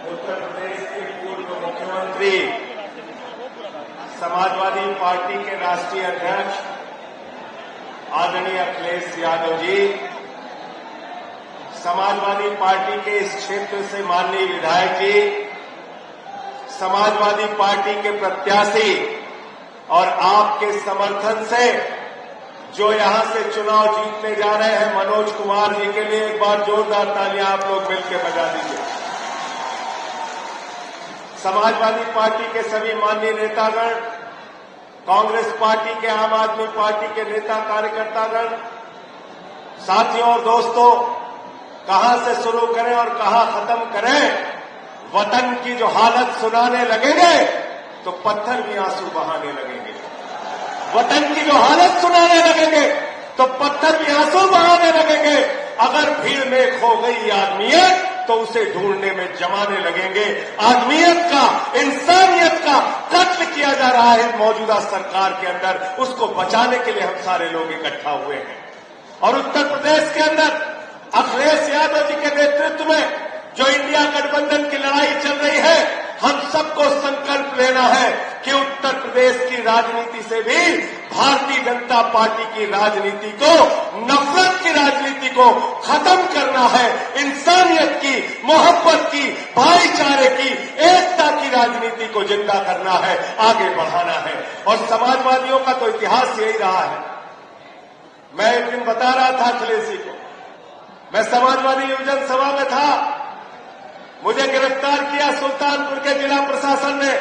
उत्तर प्रदेश के पूर्व मुख्यमंत्री, समाजवादी पार्टी के राष्ट्रीय अध्यक्ष आदरणीय अखिलेश यादव जी, समाजवादी पार्टी के इस क्षेत्र से माननीय विधायक जी, समाजवादी पार्टी के प्रत्याशी और आपके समर्थन से जो यहां से चुनाव जीतने जा रहे हैं मनोज कुमार जी के लिए एक बार जोरदार तालियां आप लोग मिलकर बजा दीजिए। समाजवादी पार्टी के सभी माननीय नेतागण, कांग्रेस पार्टी के, आम आदमी पार्टी के नेता कार्यकर्तागण, साथियों और दोस्तों, कहां से शुरू करें और कहां खत्म करें? वतन की जो हालत सुनाने लगेंगे तो पत्थर भी आंसू बहाने लगेंगे। वतन की जो हालत सुनाने लगेंगे तो पत्थर भी आंसू बहाने लगेंगे। अगर भीड़ में खो गई आदमियत तो उसे ढूंढने में जमाने लगेंगे। आदमियत का, इंसानियत का कत्ल किया जा रहा है मौजूदा सरकार के अंदर, उसको बचाने के लिए हम सारे लोग इकट्ठा हुए हैं। और उत्तर प्रदेश के अंदर अखिलेश यादव जी के नेतृत्व में जो इंडिया गठबंधन की लड़ाई चल रही है, हम सबको संकल्प लेना है कि उत्तर प्रदेश की राजनीति से भी भारतीय जनता पार्टी की राजनीति को, नफरत की राजनीति को खत्म करना है। इंसानियत की, मोहब्बत की, भाईचारे की, एकता की राजनीति को जिंदा करना है, आगे बढ़ाना है। और समाजवादियों का तो इतिहास यही रहा है। मैं एक दिन बता रहा था अखिलेश जी को, मैं समाजवादी युवजन सभा में था, मुझे गिरफ्तार किया सुल्तानपुर के जिला प्रशासन ने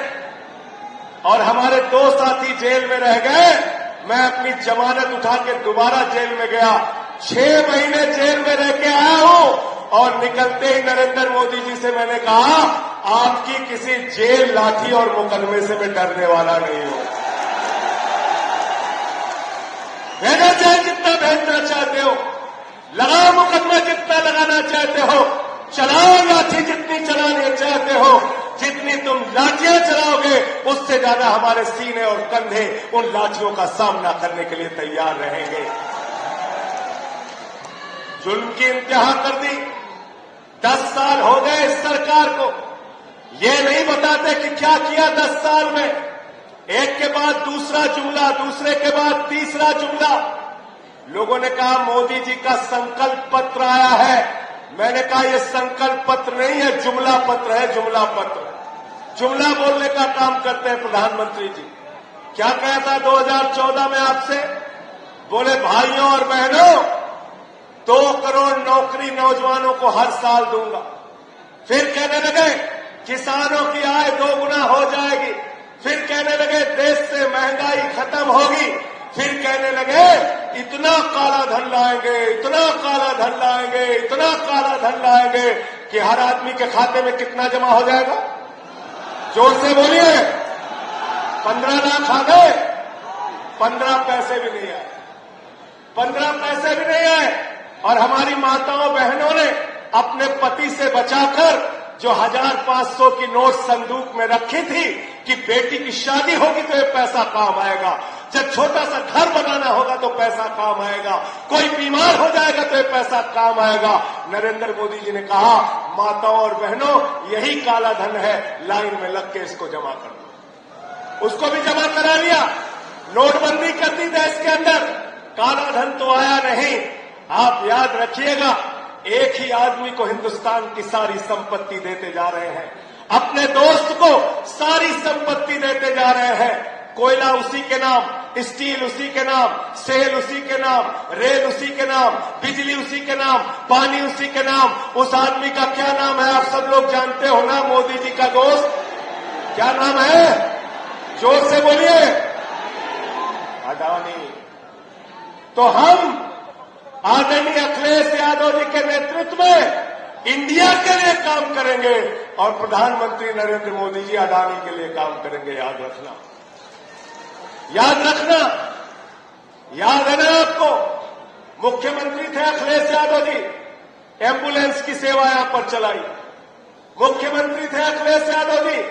और हमारे 2 साथी जेल में रह गए। मैं अपनी जमानत उठा के दोबारा जेल में गया। 6 महीने जेल में रह के आया हूं और निकलते ही नरेंद्र मोदी जी से मैंने कहा, आपकी किसी जेल, लाठी और मुकदमे से मैं डरने वाला नहीं हूं। भेजना चाहे जितना भेजना चाहते हो, लगाओ मुकदमा जितना लगाना चाहते हो, चलाओ लाठी जितनी चलानी चाहते हो, जितनी तुम लाठियां चलाओगे उससे ज्यादा हमारे सीने और कंधे उन लाठियों का सामना करने के लिए तैयार रहेंगे। जुल्म की इंतहा कर दी। 10 साल हो गए इस सरकार को, ये नहीं बताते कि क्या किया 10 साल में। एक के बाद दूसरा जुमला, दूसरे के बाद तीसरा जुमला। लोगों ने कहा मोदी जी का संकल्प पत्र आया है। मैंने कहा यह संकल्प पत्र नहीं है, जुमला पत्र है, जुमला पत्र। जुमला बोलने का काम करते हैं प्रधानमंत्री जी। क्या कहा था 2014 में आपसे? बोले भाइयों और बहनों, 2 करोड़ नौकरी नौजवानों को हर साल दूंगा। फिर कहने लगे किसानों की आय 2 गुना हो जाएगी। फिर कहने लगे देश से महंगाई खत्म होगी। फिर कहने लगे इतना काला धन लाएंगे, इतना काला धन लाएंगे, इतना काला धन लाएंगे कि हर आदमी के खाते में कितना जमा हो जाएगा? जोर से बोलिए। 15 लाख आ गए, 15 पैसे भी नहीं आए, 15 पैसे भी नहीं आए। और हमारी माताओं बहनों ने अपने पति से बचाकर जो 1500 की नोट संदूक में रखी थी कि बेटी की शादी होगी तो ये पैसा काम आएगा, जब छोटा सा घर बनाना होगा तो पैसा काम आएगा, कोई बीमार हो जाएगा तो ये पैसा काम आएगा। नरेंद्र मोदी जी ने कहा माताओं और बहनों यही काला धन है, लाइन में लग के इसको जमा कर दो। उसको भी जमा करा लिया। नोटबंदी कर दी देश के अंदर, काला धन तो आया नहीं। आप याद रखिएगा, एक ही आदमी को हिंदुस्तान की सारी संपत्ति देते जा रहे हैं, अपने दोस्त को सारी संपत्ति देते जा रहे हैं। कोयला उसी के नाम, स्टील उसी के नाम, सेल उसी के नाम, रेल उसी के नाम, बिजली उसी के नाम, पानी उसी के नाम। उस आदमी का क्या नाम है आप सब लोग जानते हो ना? मोदी जी का दोस्त क्या नाम है? जोर से बोलिए। अडानी। तो हम आदरणीय अखिलेश यादव जी के नेतृत्व में इंडिया के लिए काम करेंगे और प्रधानमंत्री नरेंद्र मोदी जी अडानी के लिए काम करेंगे। याद रखना, याद रखना। याद है ना आपको? मुख्यमंत्री थे अखिलेश यादव जी, एम्बुलेंस की सेवा यहां पर चलाई। मुख्यमंत्री थे अखिलेश यादव जी,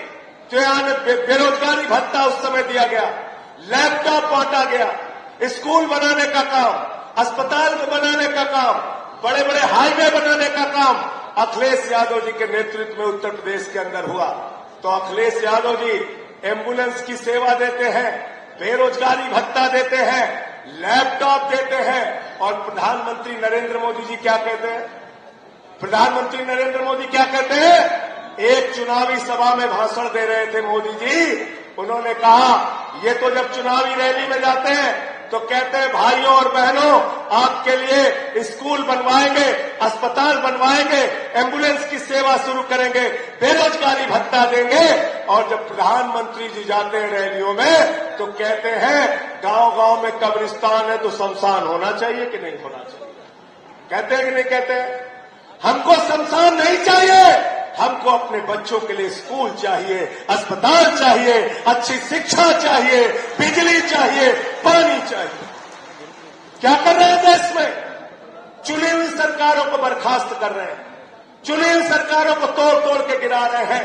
जो यहां बेरोजगारी भत्ता उस समय दिया गया, लैपटॉप बांटा गया, स्कूल बनाने का काम, अस्पताल बनाने का काम, बड़े बड़े हाईवे बनाने का काम, अखिलेश यादव जी के नेतृत्व में उत्तर प्रदेश के अंदर हुआ, तो अखिलेश यादव जी एम्बुलेंस की सेवा देते हैं, बेरोजगारी भत्ता देते हैं, लैपटॉप देते हैं, और प्रधानमंत्री नरेंद्र मोदी जी क्या कहते हैं? प्रधानमंत्री नरेंद्र मोदी क्या कहते हैं? एक चुनावी सभा में भाषण दे रहे थे मोदी जी, उन्होंने कहा ये तो जब चुनावी रैली में जाते हैं तो कहते हैं भाइयों और बहनों आपके लिए स्कूल बनवाएंगे, अस्पताल बनवाएंगे, एम्बुलेंस की सेवा शुरू करेंगे, बेरोजगारी भत्ता देंगे, और जब प्रधानमंत्री जी जाते हैं रैलियों में तो कहते हैं गांव-गांव में कब्रिस्तान है तो शमशान होना चाहिए कि नहीं होना चाहिए? कहते हैं कि नहीं कहते हैं? हमको शमशान नहीं चाहिए, हमको अपने बच्चों के लिए स्कूल चाहिए, अस्पताल चाहिए, अच्छी शिक्षा चाहिए, बिजली चाहिए, पानी चाहिए। क्या कर रहे हैं देश में? चुनी हुई सरकारों को बर्खास्त कर रहे हैं, चुनी हुई सरकारों को तोड़ तोड़ के गिरा रहे हैं।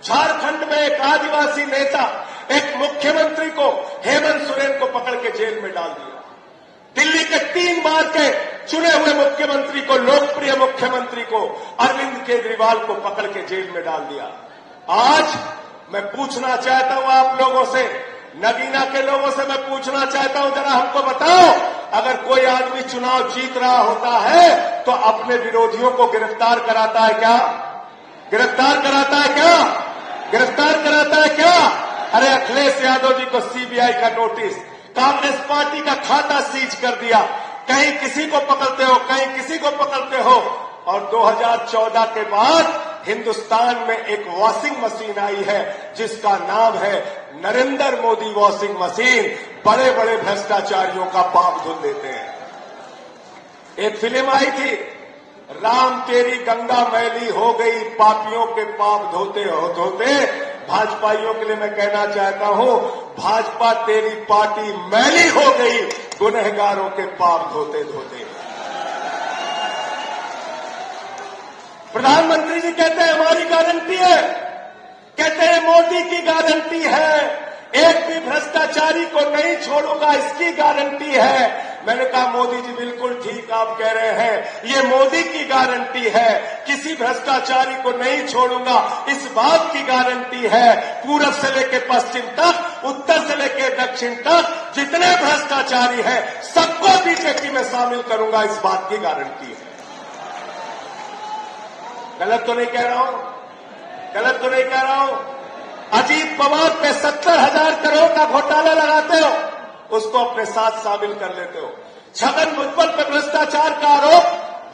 झारखंड में एक आदिवासी नेता, एक मुख्यमंत्री को, हेमंत सोरेन को पकड़ के जेल में डाल दिया। दिल्ली के 3 बार के चुने हुए मुख्यमंत्री को, लोकप्रिय मुख्यमंत्री को, अरविंद केजरीवाल को पकड़ के जेल में डाल दिया। आज मैं पूछना चाहता हूं आप लोगों से, नगीना के लोगों से मैं पूछना चाहता हूं, जरा हमको बताओ, अगर कोई आदमी चुनाव जीत रहा होता है तो अपने विरोधियों को गिरफ्तार कराता है क्या? गिरफ्तार कराता है क्या? गिरफ्तार कराता है क्या? अरे अखिलेश यादव जी को सीबीआई का नोटिस, कांग्रेस पार्टी का खाता सीज कर दिया, कहीं किसी को पकड़ते हो, कहीं किसी को पकड़ते हो। और 2014 के बाद हिंदुस्तान में एक वॉशिंग मशीन आई है जिसका नाम है नरेंद्र मोदी वॉशिंग मशीन। बड़े बड़े भ्रष्टाचारियों का पाप धुल देते हैं। एक फिल्म आई थी, राम तेरी गंगा मैली हो गई, पापियों के पाप धोते धोते। भाजपाइयों के लिए मैं कहना चाहता हूं, भाजपा तेरी पार्टी मैली हो गई, गुनहगारों के पाप धोते धोते। प्रधानमंत्री जी कहते हैं हमारी गारंटी है, कहते हैं मोदी की गारंटी है, एक भी भ्रष्टाचारी को नहीं छोड़ूंगा, इसकी गारंटी है। मैंने कहा मोदी जी बिल्कुल ठीक आप कह रहे हैं, ये मोदी की गारंटी है, किसी भ्रष्टाचारी को नहीं छोड़ूंगा, इस बात की गारंटी है। पूरब से लेकर पश्चिम तक, उत्तर से लेकर दक्षिण तक जितने भ्रष्टाचारी हैं सबको बीजेपी में शामिल करूंगा, इस बात की गारंटी है। गलत तो नहीं कह रहा हूं? गलत तो नहीं कह रहा हूं? अजीत पवार पे 70,000 करोड़ का घोटाला लगाते हो, उसको अपने साथ शामिल कर लेते हो। छगन भुजबल पे भ्रष्टाचार का आरोप,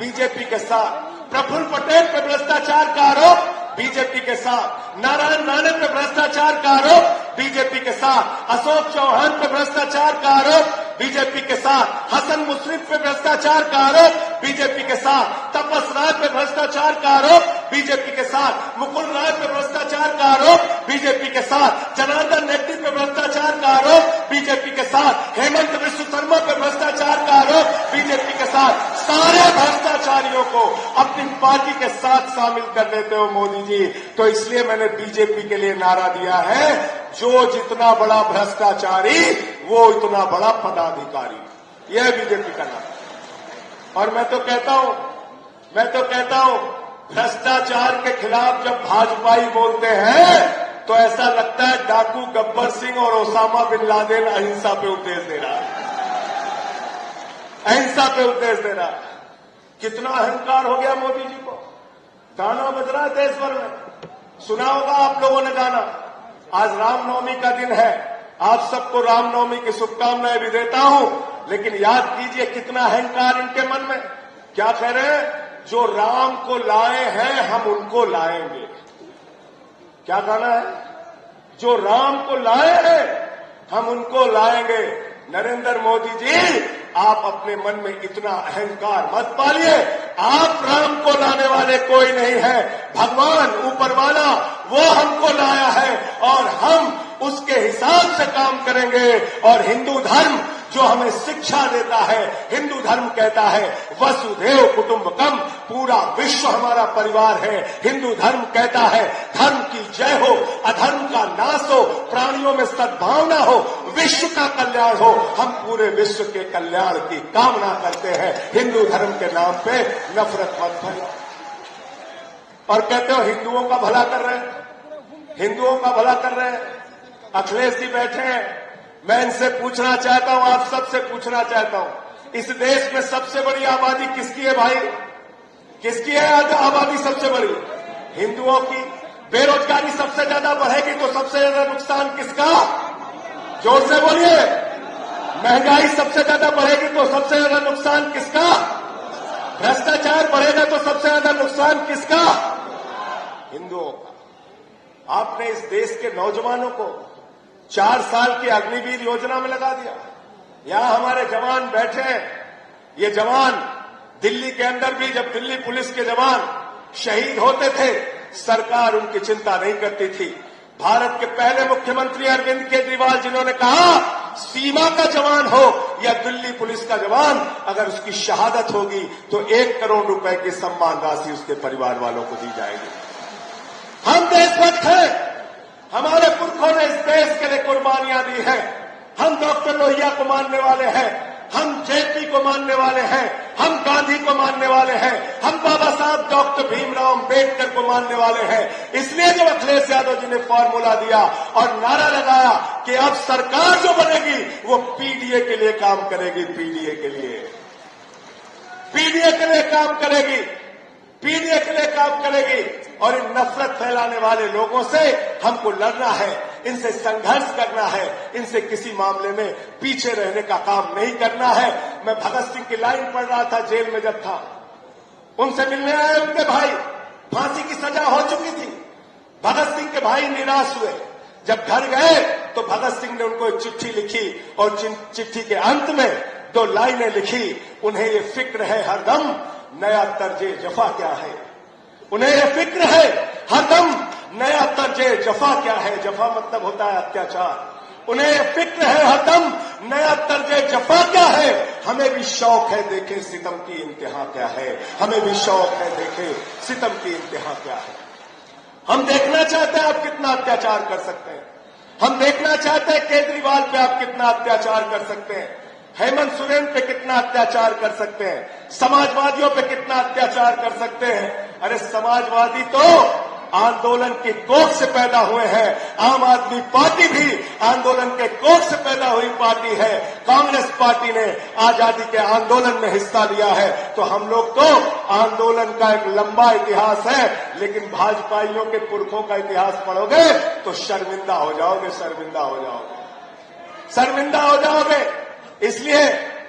बीजेपी के साथ। प्रफुल्ल पटेल पे भ्रष्टाचार का आरोप, बीजेपी के साथ। नारायण राणे पे भ्रष्टाचार का आरोप, बीजेपी के साथ। अशोक चौहान पे भ्रष्टाचार का आरोप, बीजेपी के साथ। हसन मुश्रीफ पे भ्रष्टाचार का आरोप, बीजेपी के साथ। तपस राय पे भ्रष्टाचार का आरोप, बीजेपी के साथ। मुकुल राय पे भ्रष्टाचार का आरोप, बीजेपी के साथ। जनार्दन रेड्डी पे भ्रष्टाचार का आरोप, बीजेपी के साथ। हेमंत विश्व शर्मा पे भ्रष्टाचार का आरोप, बीजेपी के साथ। सारे भ्रष्टाचारियों को अपनी पार्टी के साथ शामिल कर लेते हो मोदी जी। तो इसलिए मैंने बीजेपी के लिए नारा दिया है, जो जितना बड़ा भ्रष्टाचारी वो इतना बड़ा पदाधिकारी। यह बीजेपी का नाम। और मैं तो कहता हूं भ्रष्टाचार के खिलाफ जब भाजपाई बोलते हैं तो ऐसा लगता है डाकू गब्बर सिंह और ओसामा बिन लादेन अहिंसा पे उपदेश दे रहा है, अहिंसा पे उपदेश दे रहा है। कितना अहंकार हो गया मोदी जी को। गाना बज रहा है देश भर में, सुना होगा आप लोगों ने गाना। आज रामनवमी का दिन है, आप सबको रामनवमी की शुभकामनाएं भी देता हूं, लेकिन याद कीजिए कितना अहंकार इनके मन में। क्या कह रहे हैं? जो राम को लाए हैं हम उनको लाएंगे। क्या गाना है? जो राम को लाए हैं हम उनको लाएंगे। नरेंद्र मोदी जी, आप अपने मन में इतना अहंकार मत पालिए। आप राम को लाने वाले कोई नहीं है, भगवान ऊपर वाला वो हमको लाया है और हम उसके हिसाब से काम करेंगे। और हिंदू धर्म जो हमें शिक्षा देता है, हिंदू धर्म कहता है वसुधैव कुटुंबकम, पूरा विश्व हमारा परिवार है। हिंदू धर्म कहता है धर्म की जय हो, अधर्म का नाश हो, प्राणियों में सद्भावना हो, विश्व का कल्याण हो। हम पूरे विश्व के कल्याण की कामना करते हैं। हिंदू धर्म के नाम पे नफरत मत फैलाओ। और कहते हो हिंदुओं का भला कर रहे हैं, हिंदुओं का भला कर रहे हैं। अखिलेश जी बैठे हैं, मैं इनसे पूछना चाहता हूं, आप सबसे पूछना चाहता हूं, इस देश में सबसे बड़ी आबादी किसकी है भाई? किसकी है आबादी सबसे बड़ी? हिंदुओं की। बेरोजगारी सबसे ज्यादा बढ़ेगी तो सबसे ज्यादा नुकसान किसका? जोर से बोलिए। महंगाई सबसे ज्यादा बढ़ेगी तो सबसे ज्यादा नुकसान किसका? भ्रष्टाचार बढ़ेगा तो सबसे ज्यादा नुकसान किसका? हिंदुओं का। आपने इस देश के नौजवानों को 4 साल की अग्निवीर योजना में लगा दिया। यहां हमारे जवान बैठे हैं, ये जवान दिल्ली के अंदर भी जब दिल्ली पुलिस के जवान शहीद होते थे, सरकार उनकी चिंता नहीं करती थी। भारत के पहले मुख्यमंत्री अरविंद केजरीवाल जिन्होंने कहा सीमा का जवान हो या दिल्ली पुलिस का जवान, अगर उसकी शहादत होगी तो 1 करोड़ रुपए की सम्मान राशि उसके परिवार वालों को दी जाएगी। हम देशभक्त हैं, हमारे पुरखों ने इस देश के लिए कुर्बानियां दी हैं। हम डॉक्टर लोहिया को मानने वाले हैं, हम जेपी को मानने वाले हैं, हम गांधी को मानने वाले हैं, हम बाबा साहब डॉक्टर भीमराव अम्बेडकर को मानने वाले हैं। इसलिए जब अखिलेश यादव जी ने फॉर्मूला दिया और नारा लगाया कि अब सरकार जो बनेगी वो पीडीए के लिए काम करेगी, पीडीए के लिए, पीडीए के लिए काम करेगी, पीडीए के लिए काम करेगी। और इन नफरत फैलाने वाले लोगों से हमको लड़ना है, इनसे संघर्ष करना है, इनसे किसी मामले में पीछे रहने का काम नहीं करना है। मैं भगत सिंह की लाइन पढ़ रहा था जेल में जब था, उनसे मिलने आए उनके भाई, फांसी की सजा हो चुकी थी। भगत सिंह के भाई निराश हुए, जब घर गए तो भगत सिंह ने उनको एक चिट्ठी लिखी और चिट्ठी के अंत में 2 लाइनें लिखी, उन्हें ये फिक्र है हरदम नया तर्जे जफा क्या है। उन्हें यह फिक्र है हरदम नया तर्जे जफा क्या है। जफा मतलब होता है अत्याचार। उन्हें यह फिक्र है हरदम नया तर्जे जफा क्या है। हमें भी शौक है देखें सितम की इंतहा क्या है, हमें भी शौक है देखें सितम की इंतहा क्या है। हम देखना चाहते हैं आप कितना अत्याचार कर सकते हैं, हम देखना चाहते हैं केजरीवाल पे आप कितना अत्याचार कर सकते हैं, हेमंत सोरेन पे कितना अत्याचार कर सकते हैं, समाजवादियों पे कितना अत्याचार कर सकते हैं। अरे समाजवादी तो आंदोलन की कोख से पैदा हुए हैं, आम आदमी पार्टी भी आंदोलन के कोख से पैदा हुई पार्टी है। कांग्रेस पार्टी ने आजादी के आंदोलन में हिस्सा लिया है, तो हम लोग तो आंदोलन का एक लंबा इतिहास है। लेकिन भाजपाइयों के पुरखों का इतिहास पढ़ोगे तो शर्मिंदा हो जाओगे, शर्मिंदा हो जाओगे, शर्मिंदा हो जाओगे। इसलिए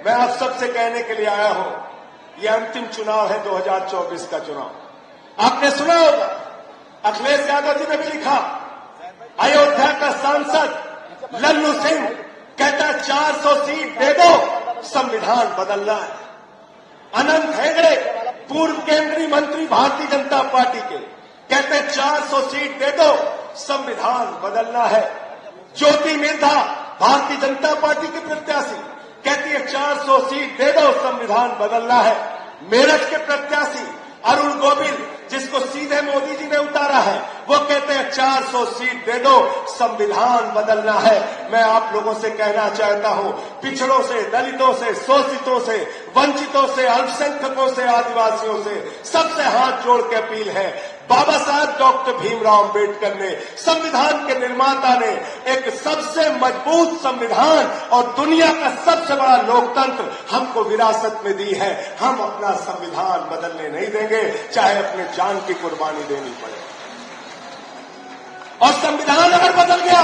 मैं आप सबसे कहने के लिए आया हूं, ये अंतिम चुनाव है 2024 का चुनाव। आपने सुना होगा अखिलेश यादव जी ने भी लिखा, अयोध्या का सांसद लल्लू सिंह कहता है 400 सीट दे दो, संविधान बदलना है। अनंत हेगड़े पूर्व केंद्रीय मंत्री भारतीय जनता पार्टी के कहते हैं 400 सीट दे दो, संविधान बदलना है। ज्योति मिर्धा भारतीय जनता पार्टी की प्रत्याशी कहती है 400 सीट दे दो, संविधान बदलना है। मेरठ के प्रत्याशी अरुण गोविल, जिसको सीधे मोदी जी ने उतारा है, वो कहते हैं 400 सीट दे दो, संविधान बदलना है। मैं आप लोगों से कहना चाहता हूं, पिछड़ों से, दलितों से, शोषितों से, वंचितों से, अल्पसंख्यकों से, आदिवासियों से, सबसे हाथ जोड़ के अपील है, बाबा साहब डॉक्टर भीमराव अम्बेडकर ने, संविधान के निर्माता ने एक सबसे मजबूत संविधान और दुनिया का सबसे बड़ा लोकतंत्र हमको विरासत में दी है। हम अपना संविधान बदलने नहीं देंगे, चाहे अपने जान की कुर्बानी देनी पड़े। और संविधान अगर बदल गया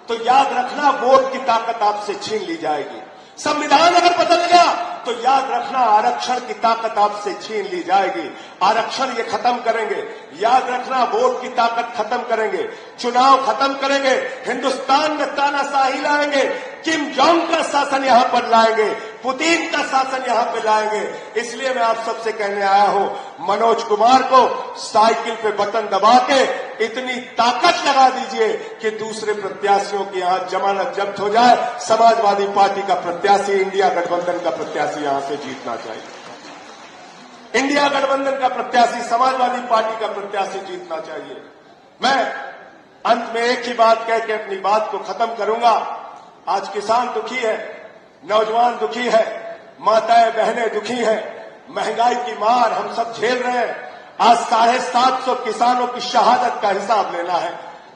तो याद रखना वोट की ताकत आपसे छीन ली जाएगी। संविधान अगर बदल गया तो याद रखना आरक्षण की ताकत आपसे छीन ली जाएगी। आरक्षण ये खत्म करेंगे, याद रखना वोट की ताकत खत्म करेंगे, चुनाव खत्म करेंगे, हिंदुस्तान में तानाशाही लाएंगे, किम जोंग का शासन यहां पर लाएंगे, पुतिन का शासन यहां पे लाएंगे। इसलिए मैं आप सबसे कहने आया हूं, मनोज कुमार को साइकिल पे बटन दबा के इतनी ताकत लगा दीजिए कि दूसरे प्रत्याशियों की यहां जमानत जब्त हो जाए। समाजवादी पार्टी का प्रत्याशी, इंडिया गठबंधन का प्रत्याशी यहां से जीतना चाहिए। इंडिया गठबंधन का प्रत्याशी, समाजवादी पार्टी का प्रत्याशी जीतना चाहिए। मैं अंत में एक ही बात कह के अपनी बात को खत्म करूंगा। आज किसान दुखी है, नौजवान दुखी है, माताएं बहनें दुखी हैं, महंगाई की मार हम सब झेल रहे हैं। आज 750 किसानों की शहादत का हिसाब लेना है।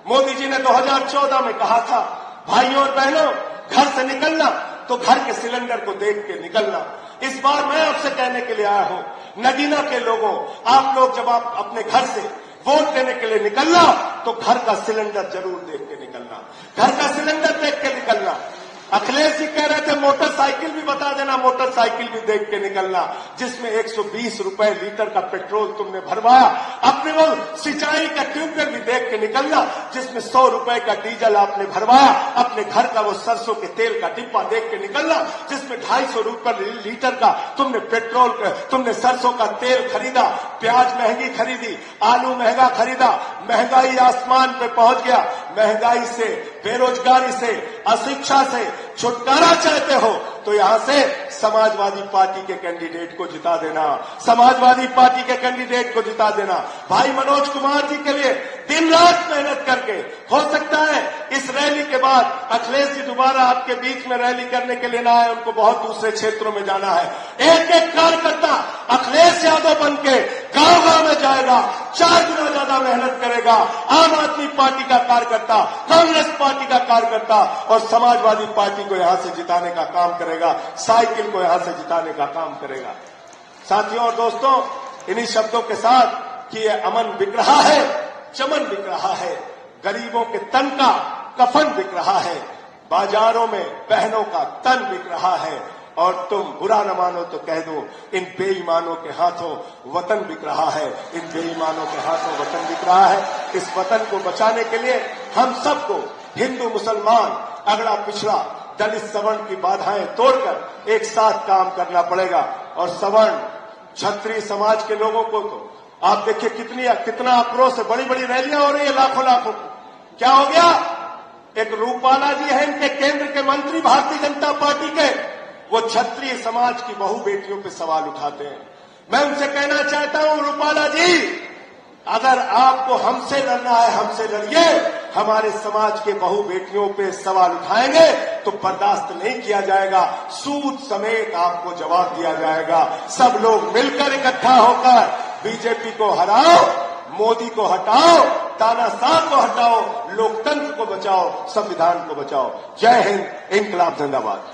मोदी जी ने 2014 में कहा था, भाइयों और बहनों, घर से निकलना तो घर के सिलेंडर को देख के निकलना। इस बार मैं आपसे कहने के लिए आया हूं, नगीना के लोगों, आप लोग जब आप अपने घर से वोट देने के लिए निकलना तो घर का सिलेंडर जरूर देख के निकलना, घर का सिलेंडर देख के निकलना। अखिलेश जी कह रहे थे मोटरसाइकिल भी बता देना, मोटरसाइकिल भी देख के निकलना जिसमें 120 रुपए लीटर का पेट्रोल तुमने भरवाया। अपने वो सिंचाई का ट्यूबवेल भी देख के निकलना जिसमें 100 रुपए का डीजल आपने भरवाया। अपने घर का वो सरसों के तेल का डिब्बा देख के निकलना जिसमें 250 रुपए लीटर का तुमने पेट्रोल, तुमने सरसों का तेल खरीदा। प्याज महंगी खरीदी, आलू महंगा खरीदा, महंगाई आसमान पे पहुंच गया। महंगाई से, बेरोजगारी से, अशिक्षा से छुटकारा चाहते हो तो यहां से समाजवादी पार्टी के कैंडिडेट को जिता देना, समाजवादी पार्टी के कैंडिडेट को जिता देना। भाई मनोज कुमार जी के लिए दिन रात मेहनत करके, हो सकता है इस रैली के बाद अखिलेश जी दोबारा आपके बीच में रैली करने के लिए ना आए, उनको बहुत दूसरे क्षेत्रों में जाना है। एक एक कार्यकर्ता अखिलेश यादव बन के गांव गांव में जाएगा, 4 गुना ज्यादा मेहनत करेगा। आम आदमी पार्टी का कार्यकर्ता, कांग्रेस पार्टी का कार्यकर्ता और समाजवादी पार्टी को यहां से जिताने का काम करेगा, साइकिल को यहां से जिताने का काम करेगा। साथियों और दोस्तों, इन्हीं शब्दों के साथ कि ये अमन बिक रहा है, चमन बिक रहा है, गरीबों के तन का कफन बिक रहा है, बाजारों में बहनों का तन बिक रहा है और तुम बुरा न मानो तो कह दो, इन बेईमानों के हाथों वतन बिक रहा है, इन बेईमानों के हाथों वतन बिक रहा है। इस वतन को बचाने के लिए हम सबको, हिंदू मुसलमान, अगड़ा पिछड़ा, दलित सवर्ण की बाधाएं तोड़कर एक साथ काम करना पड़ेगा। और सवर्ण क्षत्रिय समाज के लोगों को तो आप देखिए कितना आक्रोश है, बड़ी बड़ी रैलियां हो रही है, लाखों लाखों। क्या हो गया? एक रूपाला जी है इनके केंद्र के मंत्री भारतीय जनता पार्टी के, वो क्षत्रिय समाज की बहु बेटियों पे सवाल उठाते हैं। मैं उनसे कहना चाहता हूं, रूपाला जी, अगर आपको हमसे लड़ना है, हमसे लड़िए। हमारे समाज के बहु बेटियों पे सवाल उठाएंगे तो बर्दाश्त नहीं किया जाएगा, सूद समेत आपको जवाब दिया जाएगा। सब लोग मिलकर इकट्ठा होकर बीजेपी को हराओ, मोदी को हटाओ, तानाशाह को हटाओ, लोकतंत्र को बचाओ, संविधान को बचाओ। जय हिंद, इंकलाब जिंदाबाद।